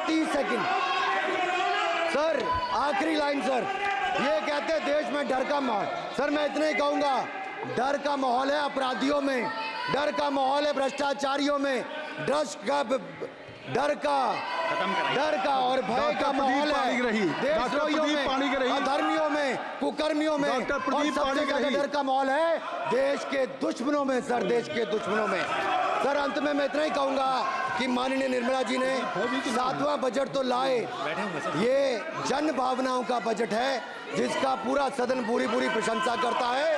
30 सेकंड सर, आखिरी लाइन सर, ये कहते हैं देश में डर का माहौल। सर मैं इतना ही कहूंगा, डर का माहौल है अपराधियों में, डर का माहौल है भ्रष्टाचारियों में, डर का और भय का माहौल है देशद्रोहियों में, अधर्मियों में, कुकर्मियों में, और सबसे ज्यादा डर का माहौल है देश के दुश्मनों में सर, देश के दुश्मनों में। सर अंत में मैं इतना ही कहूंगा कि माननीय निर्मला जी ने 7वां बजट तो लाए, ये जन भावनाओं का बजट है जिसका पूरा सदन पूरी प्रशंसा करता है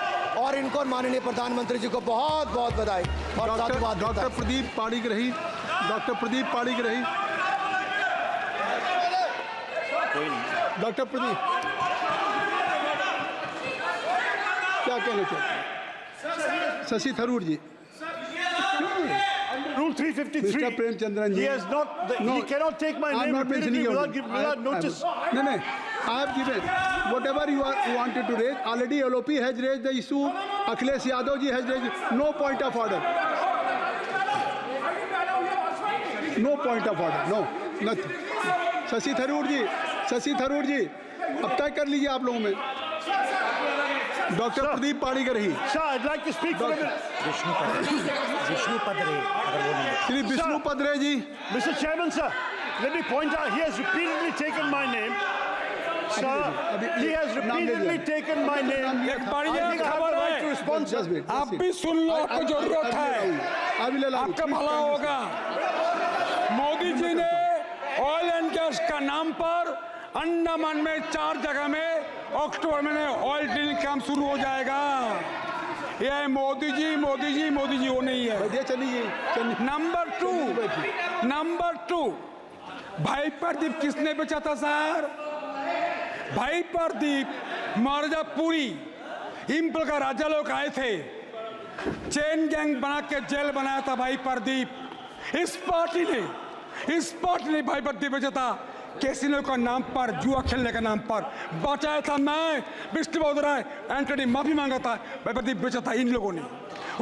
और इनको माननीय प्रधानमंत्री जी को बहुत बहुत बधाई और साधुवाद देता है। Doctor Pradeep Panigrahi, doctor Pradeep Panigrahi, doctor Pradeep क्या कहना चाहते हैं? शशि थरूर जी। Rule 353. Mr. Premchandran ji. He has not. He cannot take my I'm name not repeatedly mentioning without notice. No, I have given whatever you wanted to raise. Already LOP has raised the issue. Akhilesh Yadav ji has raised. No point of order. No point of order. No, nothing. Shashi Tharoor जी, अब तय कर लीजिए आप लोगों में। Doctor Pradeep Panigrahi. Sir, I'd like to speak for a minute. Shri Vishnu Padre ji. Mr. Chairman, sir, let me point out he has repeatedly taken my name. Sir, he has repeatedly taken my name. एक बढ़िया I think I have खबर the right है। to respond, sir. आप भी सुन लो, आपको जरूरत है, आपका भला होगा। मोदी जी ने ऑयल एंड गैस का नाम पर अंडमान में 4 जगह में अक्टूबर में ऑयल ड्रिलिंग काम शुरू हो जाएगा। ये मोदी जी वो नहीं है। चलिए। नंबर 2 भाई प्रदीप किसने बेचा था सर? भाई प्रदीप मिर्जापुरी इंपल का राजा लोग आए थे, चेन गैंग बना के जेल बनाया था भाई प्रदीप। इस पार्टी ने भाई प्रदीप बेचा था कैसीनो का नाम पर, जुआ खेलने का नाम पर बचाया था। मैं विष्णु बौद्धराय एंटनी माफी मांगा था, भाई प्रदीप बेचा था इन लोगों ने।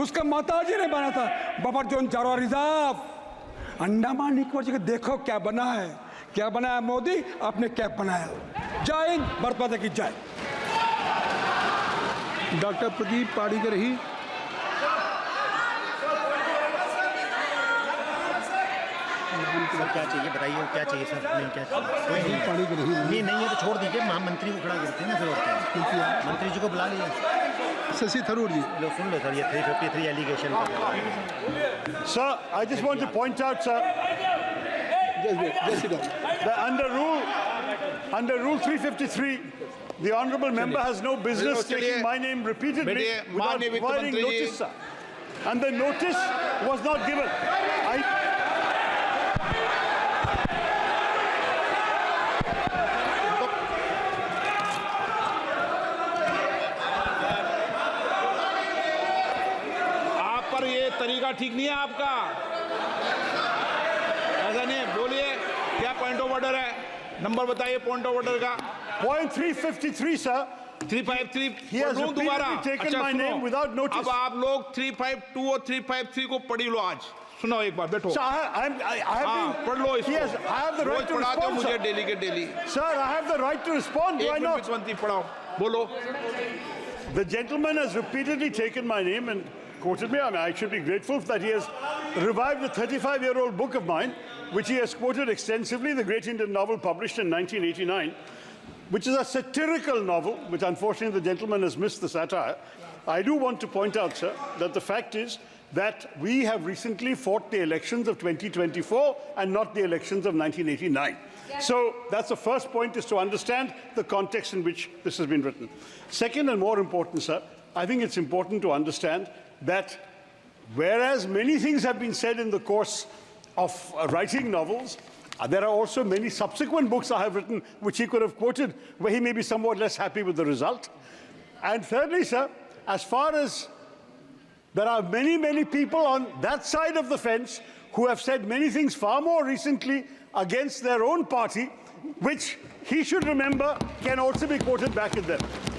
उसका माताजी ने बना था बफर जोन चारों रिजर्व अंडमान निकोबार जी। देखो क्या बना है, क्या बनाया मोदी, आपने क्या बनाया। जय हिंद, भारत माता की जय। डॉक्टर प्रदीप पाणिग्राही। सर क्या चाहिए बताइए, क्या चाहिए सर? नहीं क्या चाहिए? नहीं है तो छोड़ दीजिए, महामंत्री को खड़ा करते हैं ना, फिर और क्या? मंत्री जी को बुला लीजिए। शशि थरूर जी। लो सुन लो सर, ये 353 allegation. Sir, I just want to point out, sir, that under rule 353, the honourable member has no business taking my name repeatedly without providing notice, sir. And the notice was not given. तरीका ठीक नहीं है आपका, ऐसा नहीं है। बोलिए क्या पॉइंट ऑफ ऑर्डर है, नंबर बताइए पॉइंट ऑफ ऑर्डर का। Point 353, sir. 353 He has दोबारा। repeatedly taken my name without notice. अब आप लोग 352 और 353 को पढ़ी लो। आज सुनो एक बार, बैठो। Sir, I have been, पढ़ लो इसको। I have the right to पढ़ाते हो respond, मुझे sir. डेली के daily. Sir, I have the right to respond. Do I not? पढ़ाओ, बोलो। The gentleman has repeatedly taken my name and quoted me. I mean, I should be grateful that he has revived a 35-year-old book of mine, which he has quoted extensively, The Great Indian Novel, published in 1989, which is a satirical novel, which unfortunately the gentleman has missed the satire. I do want to point out, sir, that the fact is that we have recently fought the elections of 2024 and not the elections of 1989. So that's the first point, is to understand the context in which this has been written. Second, and more important, sir, I think it's important to understand that whereas many things have been said in the course of writing novels, there are also many subsequent books I have written which he could have quoted where he may be somewhat less happy with the result. And thirdly, sir, as far as there are many, many people on that side of the fence who have said many things far more recently against their own party, which he should remember can also be quoted back at them.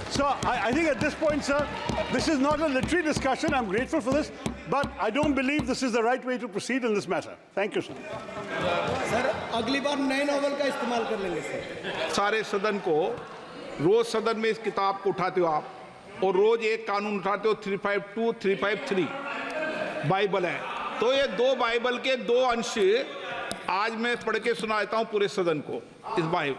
So I think at this point, sir, this is not a literary discussion. I'm grateful for this, but I don't believe this is the right way to proceed in this matter. Thank you, sir. Sir अगली बार नए novel का इस्तेमाल कर लेंगे sir. सारे सदन को रोज सदन में इस किताब को उठाते हो आप, और रोज एक कानून उठाते हो 352, 353 बाइबल है। तो ये दो बाइबल के दो अंश आज मैं पढ़ के सुनाता हूँ पूरे सदन को इस Bible.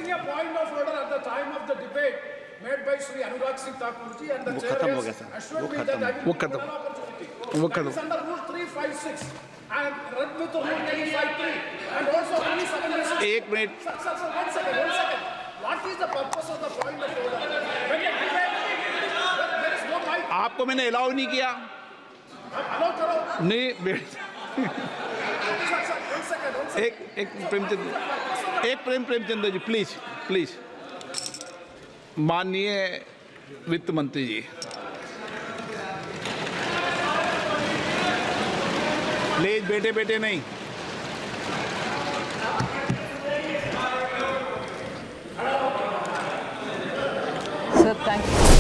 A point of order at the time of the debate made by Sri Anurag Singh Thakur ji, and the chair has assured me that I will give an opportunity. That is under Rule 356 and read with Rule 353 and also Rule 7. एक minute. Sir, one second. What is the purpose of the point of order? When a debate, there is no mic. आपको मैंने allow नहीं किया। Allow करो। नहीं Sir, one second. एक Premchandra ji, please माननीय वित्त मंत्री जी, प्लीज बेटे नहीं। Sir, thank you.